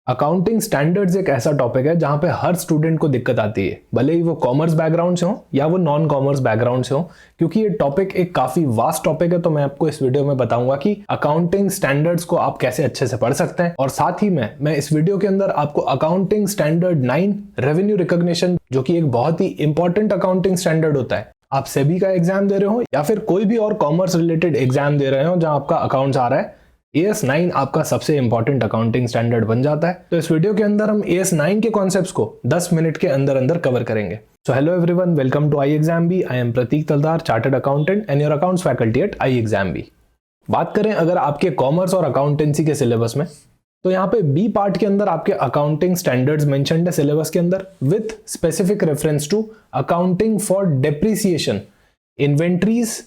Accounting standards एक ऐसा topic है जहां पे हर स्टूडेंट को दिक्कत आती है, भले ही वो कॉमर्स बैकग्राउंड से हो या वो नॉन कॉमर्स बैकग्राउंड से हो, क्योंकि ये टॉपिक एक काफी वास्ट टॉपिक है। तो मैं आपको इस वीडियो में बताऊंगा कि अकाउंटिंग स्टैंडर्ड्स को आप कैसे अच्छे से पढ़ सकते हैं। और साथ ही में मैं इस वीडियो के अंदर आपको अकाउंटिंग स्टैंडर्ड 9 रेवेन्यू रिकॉग्निशन, जो कि एक बहुत ही इंपॉर्टेंट अकाउंटिंग स्टैंडर्ड होता है, आप सेबी का एग्जाम दे रहे हो या फिर कोई भी और कॉमर्स रिलेटेड एग्जाम दे रहे हो जहां आपका अकाउंट्स आ रहा है, AS9 आपका सबसे इंपॉर्टेंट अकाउंटिंग स्टैंडर्ड बन जाता है। तो इस वीडियो के अंदर हम AS9 के कॉन्सेप्ट्स को 10 मिनट के अंदर अंदर कवर करेंगे। So hello everyone, welcome to iExamBee। I am Prateek Taldar, chartered accountant and your accounts faculty at iExamBee। बात करें अगर आपके कॉमर्स और अकाउंटेंसी के सिलेबस में, तो यहाँ पे बी पार्ट के अंदर आपके अकाउंटिंग स्टैंडर्ड्स मेंशन्ड है सिलेबस के अंदर, with specific reference to accounting for depreciation, inventories,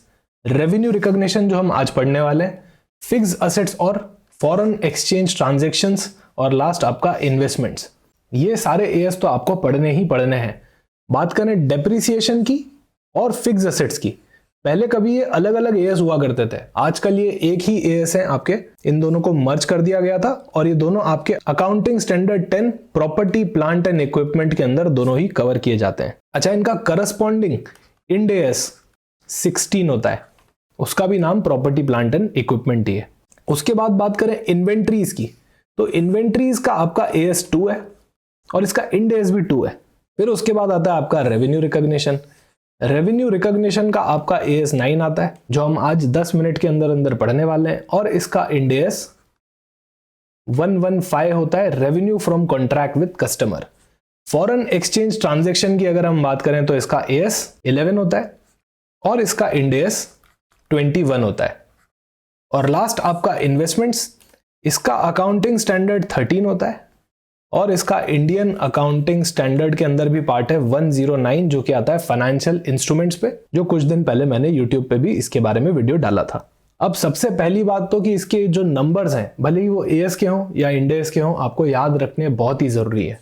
revenue recognition जो हम आज पढ़ने वाले हैं, फिक्स असेट्स और फॉरेन एक्सचेंज ट्रांजैक्शंस, और लास्ट आपका इन्वेस्टमेंट्स। ये सारे एएस तो आपको पढ़ने ही पढ़ने हैं। बात करें डेप्रिसिएशन की और फिक्स असेट्स की, पहले कभी ये अलग अलग एएस हुआ करते थे, आजकल ये एक ही एएस है आपके। इन दोनों को मर्ज कर दिया गया था और ये दोनों आपके accounting standard 10 property plant and equipment के अंदर दोनों ही कवर किए जाते हैं। अच्छा, इनका करस्पॉन्डिंग इंड एएस 16 होता है, उसका भी नाम प्रॉपर्टी प्लांट एंड इक्विपमेंट ही है। उसके बाद बात करें इन्वेंट्रीज की, तो इन्वेंट्रीज का आपका एएस 2 है और इसका इंड एएस भी 2 है। फिर उसके बाद आता है आपका रेवेन्यू रिकॉग्निशन। रेवेन्यू रिकॉग्निशन का आपका एएस 9 आता है, जो हम आज 10 मिनट के अंदर अंदर पढ़ने वाले हैं, और इसका इंड एएस 115 होता है, revenue from contract with customer. Foreign exchange transaction की अगर हम बात करें तो इसका एएस 11 होता है और इसका इंड एएस 21 होता है। और लास्ट आपका इन्वेस्टमेंट्स, इसका अकाउंटिंग स्टैंडर्ड 13 होता है और इसका इंडियन अकाउंटिंग स्टैंडर्ड के अंदर भी पार्ट है 109, जो कि आता है फाइनेंशियल इंस्ट्रूमेंट्स पे, जो कुछ दिन पहले मैंने यूट्यूब पे भी इसके बारे में वीडियो डाला था। अब सबसे पहली बात तो कि इसके जो नंबर्स हैं, भले ही वो एएस के हों या इंड एएस के हों, आपको याद रखने बहुत ही जरूरी है।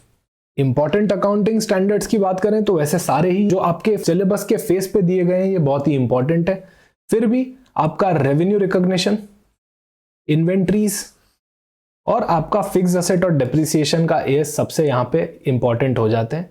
इंपॉर्टेंट अकाउंटिंग स्टैंडर्ड्स की बात करें तो वैसे सारे ही जो आपके सिलेबस के फेस पे दिए गए हैं ये बहुत ही इंपॉर्टेंट है। फिर भी आपका रेवेन्यू रिकॉग्निशन, इन्वेंट्रीज और आपका फिक्स असेट और डेप्रिसिएशन का एएस सबसे यहाँ पे इंपॉर्टेंट हो जाते हैं।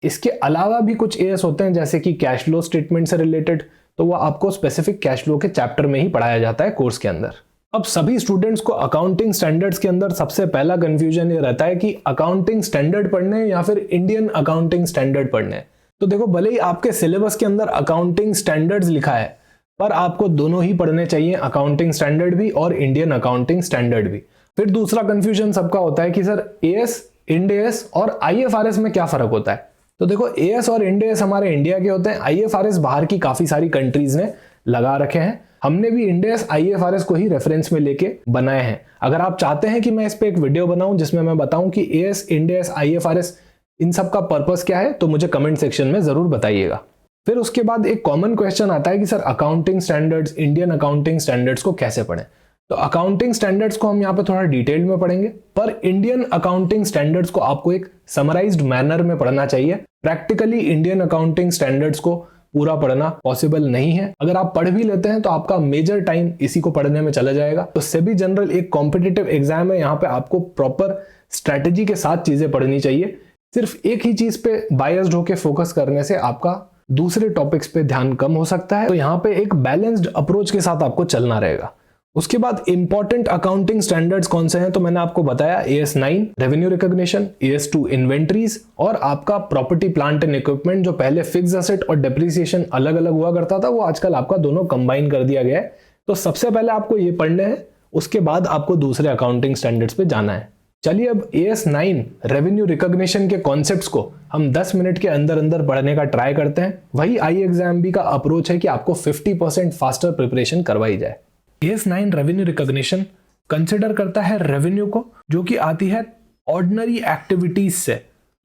इसके अलावा भी कुछ एएस होते हैं जैसे कि कैश फ्लो स्टेटमेंट से रिलेटेड, तो वो आपको स्पेसिफिक कैश फ्लो के चैप्टर में ही पढ़ाया जाता है कोर्स के अंदर। अब सभी स्टूडेंट्स को अकाउंटिंग स्टैंडर्ड्स के अंदर सबसे पहला कंफ्यूजन ये रहता है कि अकाउंटिंग स्टैंडर्ड पढ़ने या फिर इंडियन अकाउंटिंग स्टैंडर्ड पढ़ने। तो देखो, भले ही आपके सिलेबस के अंदर अकाउंटिंग स्टैंडर्ड्स लिखा है, पर आपको दोनों ही पढ़ने चाहिए, अकाउंटिंग स्टैंडर्ड भी और इंडियन अकाउंटिंग स्टैंडर्ड भी। फिर दूसरा कंफ्यूजन सबका होता है कि सर एएस, इंड एएस और आईएफआरएस में क्या फर्क होता है। तो देखो, एएस और इंड एएस हमारे इंडिया के होते हैं, आईएफआरएस बाहर की काफी सारी कंट्रीज ने लगा रखे हैं। हमने भी इंड एएस आईएफआरएस को ही रेफरेंस में लेके बनाए हैं। अगर आप चाहते हैं कि मैं इस पे एक वीडियो बनाऊं जिसमें मैं बताऊं कि एएस, इंड एएस, आईएफआरएस इन सब का पर्पस क्या है, तो मुझे कमेंट सेक्शन में जरूर बताइएगा। फिर उसके बाद एक कॉमन क्वेश्चन आता है कि sir accounting standards, Indian accounting standards को कैसे पढ़ें। तो अकाउंटिंग स्टैंडर्ड्स को हम यहाँ पे थोड़ा डिटेल में पढ़ेंगे, पर इंडियन अकाउंटिंग स्टैंडर्ड्स को आपको एक समराइज्ड मैनर में पढ़ना चाहिए। प्रैक्टिकली इंडियन अकाउंटिंग स्टैंडर्ड्स को पूरा पढ़ना पॉसिबल नहीं है। अगर आप पढ़ भी लेते हैं तो आपका मेजर टाइम इसी को पढ़ने में चला जाएगा। तो सेबी जनरल एक कॉम्पिटिटिव एग्जाम है, यहाँ पे आपको प्रॉपर स्ट्रैटेजी के साथ चीजें पढ़नी चाहिए। सिर्फ एक ही चीज पे बायस्ड होकर फोकस करने से आपका दूसरे टॉपिक्स पे ध्यान कम हो सकता है। तो यहाँ पे एक बैलेंस्ड अप्रोच के साथ आपको चलना रहेगा। उसके बाद इंपॉर्टेंट अकाउंटिंग स्टैंडर्ड्स कौन से हैं, तो मैंने आपको बताया as 9 revenue recognition, as 2 inventories और आपका प्रॉपर्टी प्लांट एंड इक्विपमेंट। जो पहले फिक्स असेट और डेप्रिसिएशन अलग अलग हुआ करता था, वो आजकल आपका दोनों कंबाइन कर दिया गया है। तो सबसे पहले आपको ये पढ़ने हैं, उसके बाद आपको दूसरे अकाउंटिंग स्टैंडर्ड्स पे जाना है। चलिए अब एएस 9 रेवेन्यू रिकॉग्निशन के कॉन्सेप्ट्स को हम 10 मिनट के अंदर अंदर पढ़ने का ट्राई करते हैं। वही iExamBee का अप्रोच है कि आपको 50% फास्टर प्रिपरेशन करवाई जाए। एएस 9 रेवेन्यू रिकॉग्निशन कंसिडर करता है रेवेन्यू को, जो कि आती है ऑर्डिनरी एक्टिविटीज से।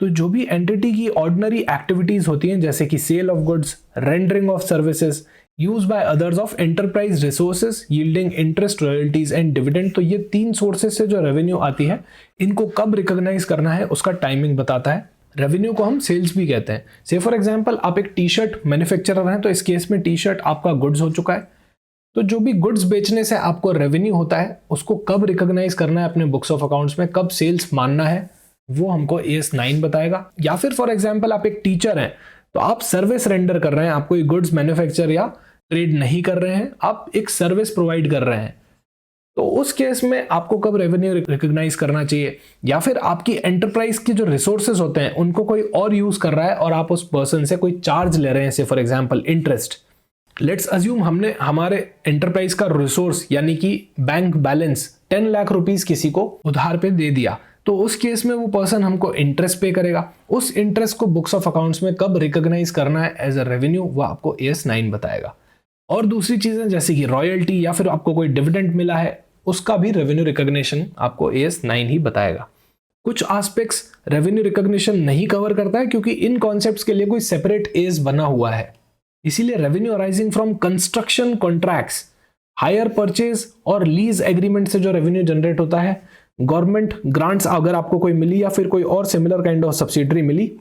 तो जो भी एंटिटी की ऑर्डिनरी एक्टिविटीज होती हैं, जैसे कि sale of goods, rendering of services, use by others of enterprise resources, yielding interest, royalties and dividend. तो ये 3 सोर्सेज से जो रेवेन्यू आती है, इनको कब रिकॉग्नाइज करना है उसका टाइमिंग बताता है। रेवेन्यू को हम सेल्स भी कहते हैं। से फॉर एग्जांपल आप एक टी शर्ट मैन्युफैक्चरर हैं, तो इस केस में टी शर्ट आपका गुड्स हो चुका है। तो जो भी गुड्स बेचने से आपको रेवेन्यू होता है उसको कब रिकॉग्नाइज करना है अपने बुक्स ऑफ अकाउंट्स में, कब सेल्स मानना है, वो हमको AS9 बताएगा। या फिर फॉर एग्जांपल आप एक टीचर हैं तो आप सर्विस रेंडर कर रहे हैं, आप कोई गुड्स मैन्युफैक्चर या ट्रेड नहीं कर रहे हैं, आप एक सर्विस प्रोवाइड कर रहे हैं, तो उस केस में आपको कब रेवेन्यू रिकॉग्नाइज करना चाहिए। या फिर आपकी एंटरप्राइज के जो रिसोर्सेज होते हैं उनको कोई और यूज कर रहा है और आप उस पर्सन से कोई चार्ज ले रहे हैं, से for example interest. Let's assume हमने हमारे एंटरप्राइज का रिसोर्स यानी कि बैंक बैलेंस 10 लाख रुपीस किसी को उधार पे दे दिया, तो उस केस में वो पर्सन हमको इंटरेस्ट पे करेगा। उस इंटरेस्ट को बुक्स ऑफ अकाउंट्स में कब रिकॉग्नाइज करना है एज अ रेवेन्यू, वो आपको AS9 बताएगा। और दूसरी चीजें जैसे कि रॉयल्टी या फिर आपको कोई डिविडेंड मिला है, उसका भी रेवेन्यू रिकॉग्निशन आपको AS9 ही बताएगा। कुछ एस्पेक्ट्स रेवेन्यू रिकॉग्निशन नहीं कवर करता है क्योंकि इन कॉन्सेप्ट्स के लिए कोई सेपरेट एज बना हुआ है। इसीलिए revenue arising from construction contracts, hire purchase और लीज एग्रीमेंट से जो रेवेन्यू जनरेट होता है, गवर्नमेंट ग्रांट्स अगर आपको कोई मिली या फिर कोई और सिमिलर काइंड ऑफ सब्सिडरी मिली,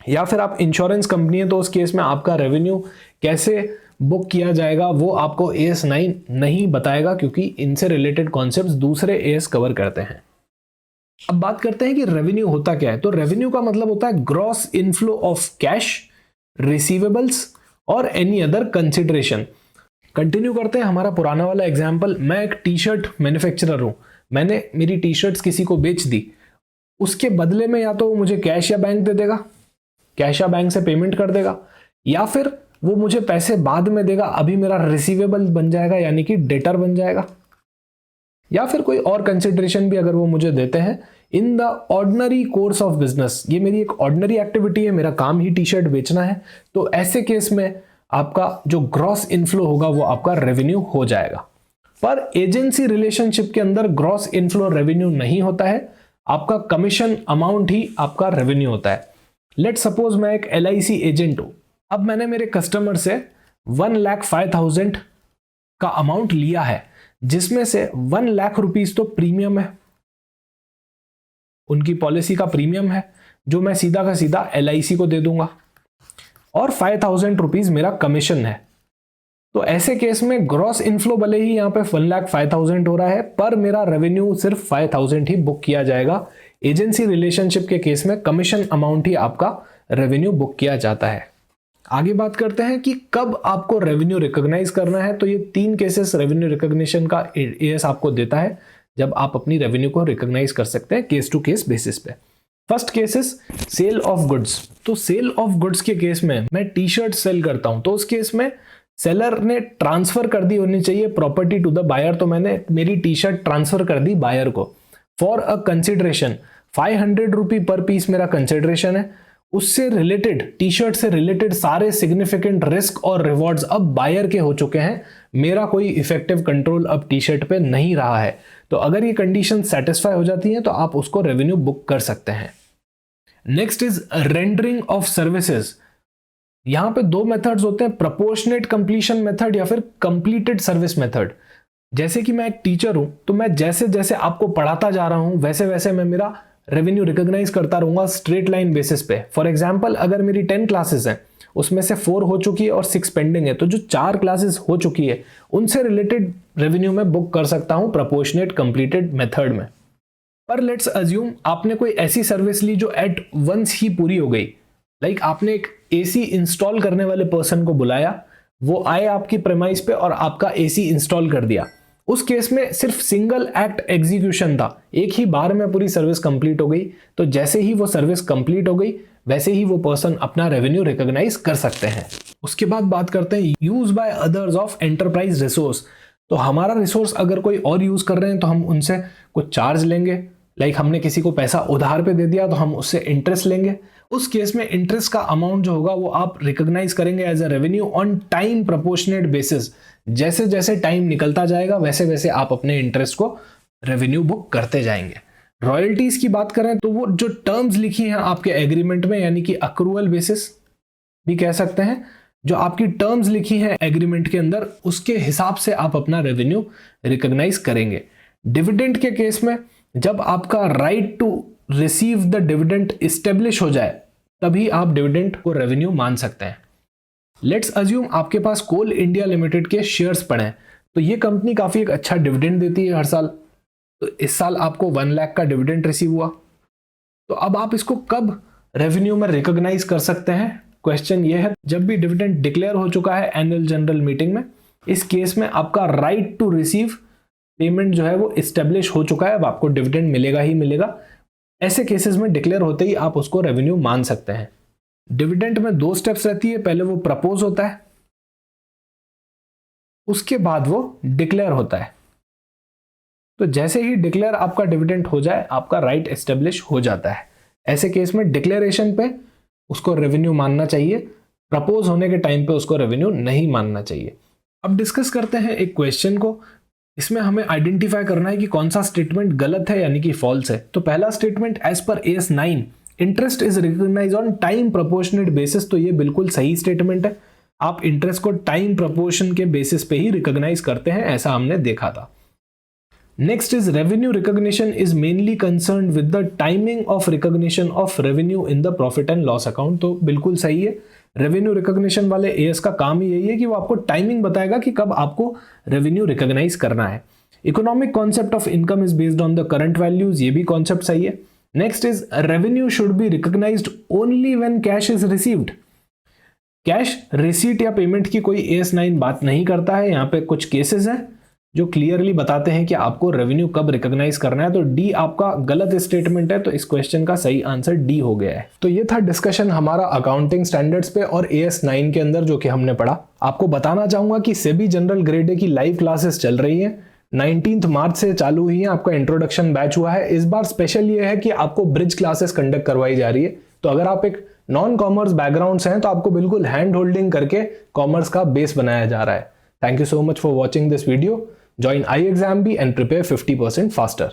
या फिर आप इंश्योरेंस कंपनी है तो उस केस में आपका रेवेन्यू कैसे बुक किया जाएगा वो आपको AS9 नहीं बताएगा क्योंकि इनसे रिलेटेड कॉन्सेप्ट्स दूसरे AS कवर करते हैं। अब बात करते हैं कि रेवेन्यू होता क्या है। तो रेवेन्यू का मतलब होता है gross inflow of cash, receivables और एनी अदर कंसिडरेशन। कंटिन्यू करते हैं हमारा पुराना वाला एग्जाम्पल। मैं एक टी शर्ट मैन्युफैक्चरर हूं, मैंने मेरी टी शर्ट्स किसी को बेच दी, उसके बदले में या तो वो मुझे कैश या बैंक दे देगा, कैश या बैंक से पेमेंट कर देगा, या फिर वो मुझे पैसे बाद में देगा, अभी मेरा रिसीवेबल बन जाएगा यानी कि डेटर बन जाएगा, या फिर कोई और कंसिडरेशन भी अगर वो मुझे देते हैं in the ordinary course of business. ये मेरी एक ऑर्डिनरी एक्टिविटी है, मेरा काम ही टी शर्ट बेचना है, तो ऐसे केस में आपका जो ग्रॉस इनफ्लो होगा वो आपका रेवेन्यू हो जाएगा। पर एजेंसी रिलेशनशिप के अंदर ग्रॉस इनफ्लो रेवेन्यू नहीं होता है, आपका कमीशन अमाउंट ही आपका रेवेन्यू होता है। लेट सपोज मैं एक LIC एजेंट हूं, अब मैंने मेरे कस्टमर से 1,05,000 का अमाउंट लिया है, जिसमें से 1 लाख रुपीस तो प्रीमियम है, उनकी पॉलिसी का प्रीमियम है जो मैं सीधा का सीधा LIC को दे दूंगा, और 5,000 रुपीज मेरा कमीशन है। तो ऐसे केस में ग्रॉस इनफ्लो भले ही यहां पे 1,05,000 हो रहा है, पर मेरा रेवेन्यू सिर्फ 5,000 ही बुक किया जाएगा। एजेंसी रिलेशनशिप के केस में कमीशन अमाउंट ही आपका रेवेन्यू बुक किया जाता है। आगे बात करते हैं कि कब आपको रेवेन्यू रिकॉग्नाइज करना है। तो ये 3 केसेस रेवेन्यू रिकॉग्निशन का AS आपको देता है जब आप अपनी रेवेन्यू को रिकॉग्नाइज कर सकते हैं केस टू केस बेसिस पे। First case is sale of goods. तो सेल ऑफ गुड्स के केस में मैं टी शर्ट सेल करता हूं, तो उस केस में सेलर ने ट्रांसफर कर दी होनी चाहिए प्रॉपर्टी टू द बायर, तो मैंने मेरी टी शर्ट ट्रांसफर कर दी बायर को फॉर अ कंसिडरेशन 500 रुपी पर पीस मेरा कंसिडरेशन है। उससे रिलेटेड टी शर्ट से रिलेटेड सारे सिग्निफिकेंट रिस्क और रिवॉर्ड्स अब बायर के हो चुके हैं, मेरा कोई इफेक्टिव कंट्रोल अब टी शर्ट पे नहीं रहा है। तो अगर ये कंडीशन सेटिस्फाई हो जाती है तो आप उसको रेवेन्यू बुक कर सकते हैं। Next is rendering of services. यहां पे 2 मेथड्स होते हैं, प्रोपोर्शनेट कंप्लीशन मेथड या फिर कंप्लीटेड सर्विस मेथड। जैसे कि मैं एक टीचर हूं, तो मैं जैसे जैसे आपको पढ़ाता जा रहा हूं वैसे वैसे मैं मेरा रेवेन्यू रिकॉग्नाइज करता रहूंगा स्ट्रेट लाइन बेसिस पे। फॉर एग्जांपल अगर मेरी 10 क्लासेस हैं, उसमें से 4 हो चुकी है और 6 पेंडिंग है, तो जो 4 क्लासेस हो चुकी है उनसे रिलेटेड रेवेन्यू में बुक कर सकता हूं प्रोपोर्शनेट कंप्लीटेड मेथड में। पर लेट्स अज्यूम आपने कोई ऐसी सर्विस ली जो एट वंस ही पूरी हो गई। लाइक आपने एक AC इंस्टॉल करने वाले पर्सन को बुलाया, वो आए आपकी प्रेमाइस पे और आपका AC इंस्टॉल कर दिया। उस केस में सिर्फ सिंगल एक्ट एग्जीक्यूशन था, एक ही बार में पूरी सर्विस कंप्लीट हो गई। तो जैसे ही वो सर्विस कंप्लीट हो गई वैसे ही वो पर्सन अपना रेवेन्यू रिकॉग्नाइज कर सकते हैं। उसके बाद बात करते हैं use by others of enterprise resource. तो हमारा रिसोर्स अगर कोई और यूज कर रहे हैं तो हम उनसे कुछ चार्ज लेंगे। लाइक हमने किसी को पैसा उधार पे दे दिया तो हम उससे इंटरेस्ट लेंगे। उस केस में इंटरेस्ट का अमाउंट जो होगा वो आप रिकॉग्नाइज करेंगे as a revenue on time proportionate basis. जैसे जैसे टाइम निकलता जाएगा वैसे वैसे आप अपने इंटरेस्ट को रेवेन्यू बुक करते जाएंगे। रॉयल्टीज की बात करें तो वो जो टर्म्स लिखी हैं आपके एग्रीमेंट में, यानी कि अक्रूवल बेसिस भी कह सकते हैं, जो आपकी टर्म्स लिखी हैं एग्रीमेंट के अंदर उसके हिसाब से आप अपना रेवेन्यू रिकॉग्नाइज करेंगे। डिविडेंड के केस में जब आपका right to receive the dividend establish हो जाए तभी आप डिविडेंड को रेवेन्यू मान सकते हैं। लेट्स अज्यूम आपके पास कोल इंडिया लिमिटेड के शेयर्स पड़े हैं, तो ये कंपनी काफ़ी एक अच्छा डिविडेंड देती है हर साल। तो इस साल आपको 1 लाख का डिविडेंड रिसीव हुआ, तो अब आप इसको कब रेवेन्यू में रिकॉग्नाइज कर सकते हैं? क्वेश्चन ये है, जब भी डिविडेंड डिक्लेयर हो चुका है एनुअल जनरल मीटिंग में, इस केस में आपका राइट टू रिसीव पेमेंट जो है वो इस्टेब्लिश हो चुका है, अब आपको डिविडेंड मिलेगा ही मिलेगा। ऐसे केसेस में डिक्लेयर होते ही आप उसको रेवेन्यू मान सकते हैं। डिविडेंड में 2 स्टेप्स रहती है, पहले वो प्रपोज होता है, उसके बाद वो डिक्लेयर होता है। तो जैसे ही डिक्लेयर आपका डिविडेंड हो जाए, आपका राइट एस्टेब्लिश हो जाता है। ऐसे केस में डिक्लेरेशन पे उसको रेवेन्यू मानना चाहिए, प्रपोज होने के टाइम पे उसको रेवेन्यू नहीं मानना चाहिए। अब डिस्कस करते हैं एक क्वेश्चन को। इसमें हमें आइडेंटिफाई करना है कि कौन सा स्टेटमेंट गलत है यानी कि फॉल्स है। तो पहला statement, as per AS 9 interest is recognise on time proportionate basis, तो ये बिल्कुल सही स्टेटमेंट है। आप इंटरेस्ट को टाइम प्रोपोर्शन के बेसिस पे ही रिकॉग्नाइज करते हैं, ऐसा हमने देखा था। Next is revenue recognition is mainly concerned with the timing of recognition of revenue in the profit and loss account, तो बिल्कुल सही है। रेवेन्यू रिकॉग्निशन वाले एएस का काम ही यही है कि वो आपको टाइमिंग बताएगा कि कब आपको रेवेन्यू रिकॉग्नाइज करना है। Economic concept of income is based on the current values, ये भी कॉन्सेप्ट सही है। Next is revenue should be recognised only when cash is received. Cash receipt या पेमेंट की कोई AS 9 बात नहीं करता है। यहाँ पे कुछ केसेस हैं जो क्लियरली बताते हैं कि आपको रेवेन्यू कब रिकॉग्नाइज करना है। तो डी आपका गलत स्टेटमेंट है, तो इस क्वेश्चन का सही आंसर डी हो गया है। तो ये था डिस्कशन हमारा अकाउंटिंग स्टैंडर्ड्स पे और AS 9 के अंदर जो कि हमने पढ़ा। आपको बताना चाहूंगा कि सेबी जनरल ग्रेड ए की लाइव क्लासेस चल रही हैं, 19 मार्च से चालू हुई है। आपका इंट्रोडक्शन बैच हुआ है। इस बार स्पेशल ये है कि आपको ब्रिज क्लासेस कंडक्ट करवाई जा रही है। तो अगर आप एक नॉन कॉमर्स बैकग्राउंड से हैं तो आपको बिल्कुल हैंड होल्डिंग करके कॉमर्स का बेस बनाया जा रहा है। Thank you so much for watching this video. Join iExamB and prepare 50% faster.